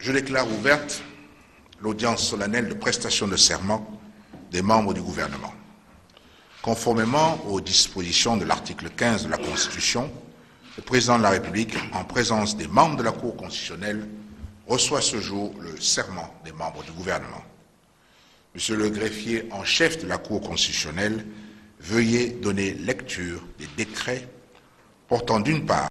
Je déclare ouverte l'audience solennelle de prestation de serment des membres du gouvernement. Conformément aux dispositions de l'article 15 de la Constitution, le président de la République, en présence des membres de la Cour constitutionnelle, reçoit ce jour le serment des membres du gouvernement. Monsieur le greffier en chef de la Cour constitutionnelle, veuillez donner lecture des décrets portant d'une part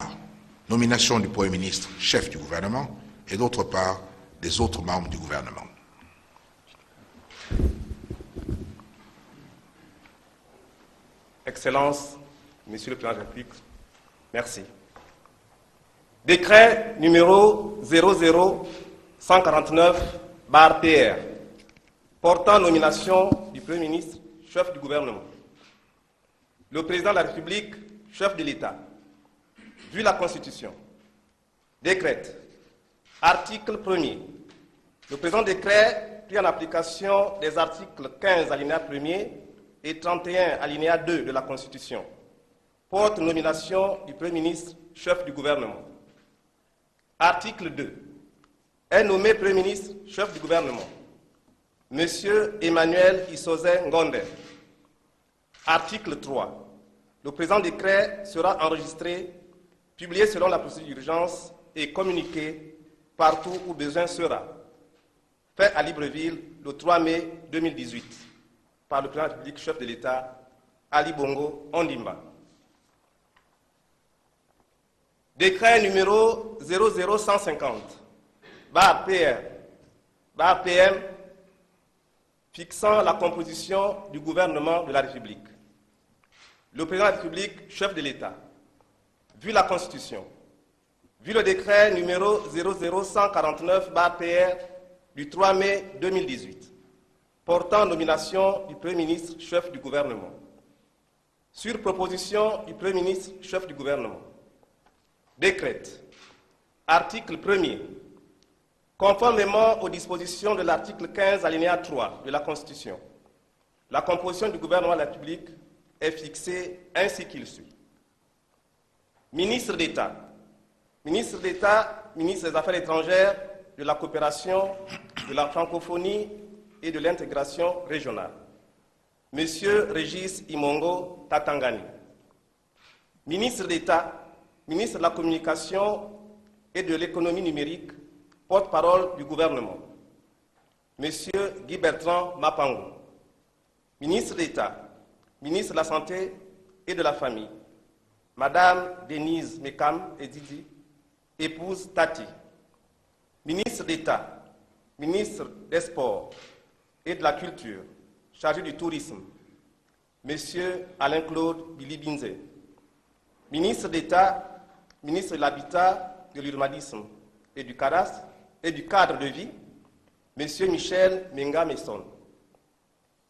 nomination du Premier ministre chef du gouvernement et d'autre part des autres membres du gouvernement. Excellences, Monsieur le Président de la République, merci. Décret numéro 00149/PR portant nomination du Premier ministre chef du gouvernement. Le Président de la République, chef de l'État, vu la Constitution, décrète, article 1er, le présent décret, pris en application des articles 15 alinéa 1er et 31 alinéa 2 de la Constitution, porte nomination du Premier ministre chef du gouvernement. Article 2. Est nommé Premier ministre chef du gouvernement Monsieur Emmanuel Issoze Ngondé. Article 3. Le présent décret sera enregistré, publié selon la procédure d'urgence et communiqué partout où besoin sera. Fait à Libreville le 3 mai 2018 par le président de la République, chef de l'État, Ali Bongo Ondimba. Décret numéro 00150/PR/PM fixant la composition du gouvernement de la République. Le président de la République, chef de l'État, vu la Constitution, vu le décret numéro 00149/PR du 3 mai 2018, portant nomination du Premier ministre chef du gouvernement, sur proposition du Premier ministre chef du gouvernement, décrète, article 1er, conformément aux dispositions de l'article 15 alinéa 3 de la Constitution, la composition du gouvernement de la République est fixée ainsi qu'il suit. Ministre d'État, ministre d'État, ministre des Affaires étrangères, de la coopération, de la francophonie et de l'intégration régionale. Monsieur Régis Imongo Tatangani. Ministre d'État, ministre de la Communication et de l'Économie numérique, porte-parole du gouvernement. Monsieur Guy Bertrand Mapango. Ministre d'État, ministre de la Santé et de la Famille. Madame Denise Mekam Edidi, épouse Tati. Ministre d'État, ministre des Sports et de la Culture, chargé du tourisme, Monsieur Alain-Claude Bilibinze. Ministre d'État, ministre de l'Habitat, de l'Urbanisme et du Cadastre et du Cadre de vie, Monsieur Michel Menga Messon.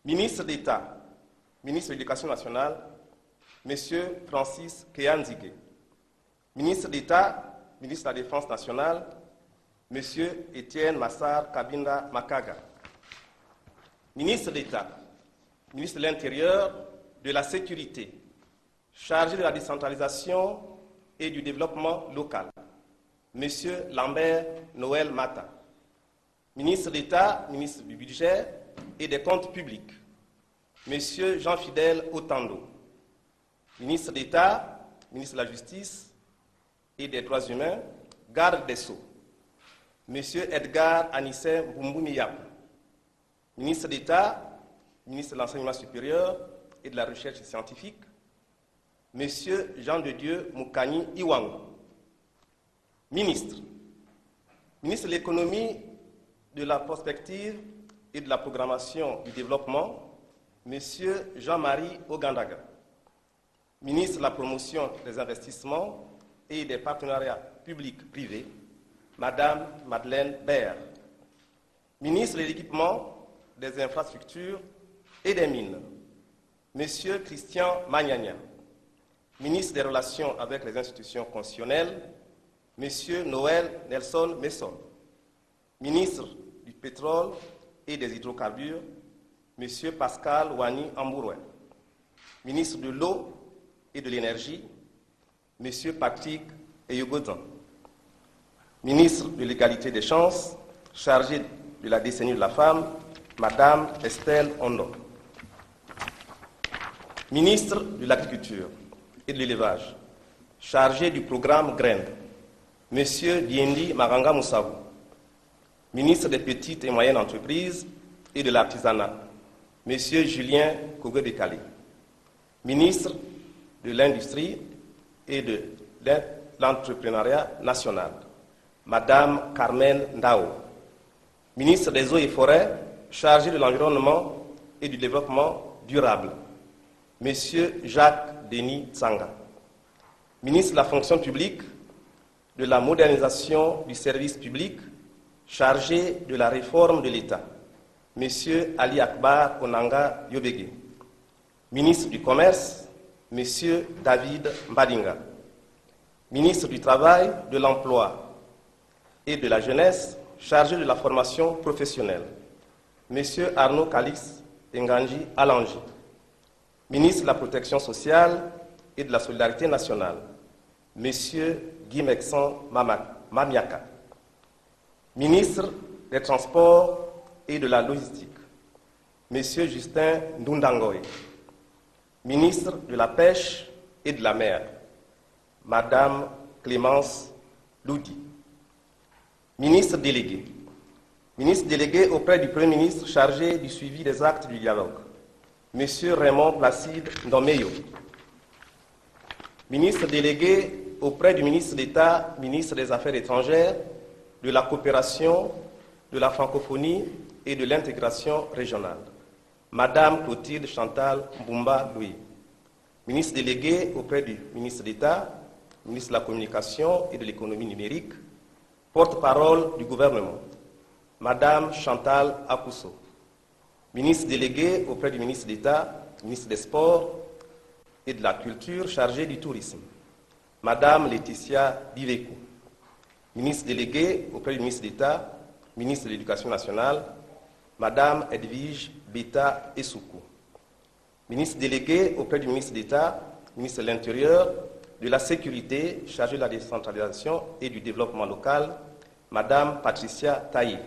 Ministre d'État, ministre de l'Éducation nationale, Monsieur Francis Keanzige. Ministre d'État, ministre de la Défense nationale, Monsieur Étienne Massar Kabinda Makaga. Ministre d'État, ministre de l'Intérieur, de la Sécurité, chargé de la décentralisation et du développement local, Monsieur Lambert Noël Mata. Ministre d'État, ministre du Budget et des Comptes publics, Monsieur Jean-Fidèle Otando. Ministre d'État, ministre de la Justice et des Droits humains, garde des Sceaux, Monsieur Edgar Anissé Mboumouniap. Ministre d'État, ministre de l'Enseignement supérieur et de la Recherche scientifique, Monsieur Jean de Dieu Moukani Iwango. Ministre, ministre de l'Économie, de la Prospective et de la Programmation du Développement, Monsieur Jean-Marie Ogandaga. Ministre de la Promotion des investissements et des partenariats publics-privés, Madame Madeleine Baird. Ministre de l'Équipement, des Infrastructures et des Mines, Monsieur Christian Magnagna. Ministre des Relations avec les institutions constitutionnelles, Monsieur Noël Nelson Messon. Ministre du Pétrole et des Hydrocarbures, Monsieur Pascal Wani Ambouroué. Ministre de l'Eau et de l'Énergie, Monsieur Patrick Eyogodon. Ministre de l'Égalité des chances chargée de la décennie de la femme, Madame Estelle Ondo. Ministre de l'Agriculture et de l'Élevage, chargé du programme Graines, Monsieur Diendi Maranga Moussavou. Ministre des Petites et Moyennes Entreprises et de l'Artisanat, Monsieur Julien Kogue-Décalé. Ministre de l'Industrie et de l'Entrepreneuriat national, Madame Carmen Ndao. Ministre des Eaux et Forêts, chargé de l'Environnement et du Développement durable, Monsieur Jacques Denis Tsanga. Ministre de la Fonction publique, de la modernisation du service public, chargé de la réforme de l'État, Monsieur Ali Akbar Onanga Yobege. Ministre du Commerce, Monsieur David Mbadinga. Ministre du Travail, de l'Emploi et de la Jeunesse, chargé de la formation professionnelle, Monsieur Arnaud Calix Nganji Alangi. Ministre de la Protection sociale et de la Solidarité nationale, Monsieur Guy Mexan Mamiaka. Ministre des Transports et de la Logistique, Monsieur Justin Ndundangoy. Ministre de la Pêche et de la Mer, Madame Clémence Loudi. Ministre délégué. Ministre délégué auprès du Premier ministre chargé du suivi des actes du dialogue, Monsieur Raymond Placide Ndomeyo. Ministre délégué auprès du ministre d'État, ministre des Affaires étrangères, de la coopération, de la francophonie et de l'intégration régionale, Madame Clotilde Chantal Mbumba Louis. Ministre délégué auprès du ministre d'État, ministre de la Communication et de l'Économie numérique, porte-parole du gouvernement, Madame Chantal Akousso. Ministre délégué auprès du ministre d'État, ministre des Sports et de la Culture, chargé du tourisme, Madame Laetitia Bivekou. Ministre délégué auprès du ministre d'État, ministre de l'Éducation nationale, Madame Edwige Beta Essoukou. Ministre délégué auprès du ministre d'État, ministre de l'Intérieur, de la Sécurité, chargé de la décentralisation et du développement local, Madame Patricia Taï.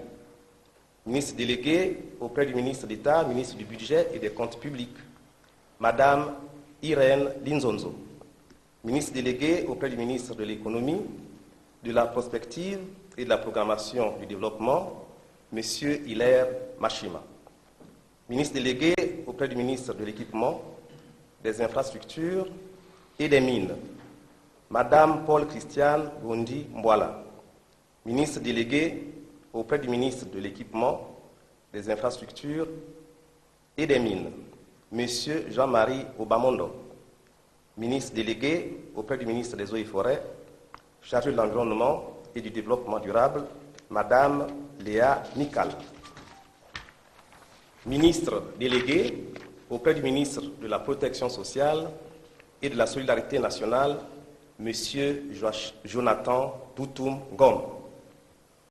Ministre délégué auprès du ministre d'État, ministre du Budget et des Comptes publics, Madame Irène Linzonzo. Ministre délégué auprès du ministre de l'Économie, de la Prospective et de la Programmation du Développement, Monsieur Hilaire Machima. Ministre délégué auprès du ministre de l'Équipement, des Infrastructures et des Mines, Madame Paul-Christiane Gondi Mbouala. Ministre délégué auprès du ministre de l'Équipement, des Infrastructures et des Mines, Monsieur Jean-Marie Obamondo. Ministre délégué auprès du ministre des Eaux et Forêts, chargé de l'Environnement et du Développement durable, Madame Léa Mikal. Ministre délégué auprès du ministre de la Protection sociale et de la Solidarité nationale, Monsieur Jonathan Toutoum Ngom.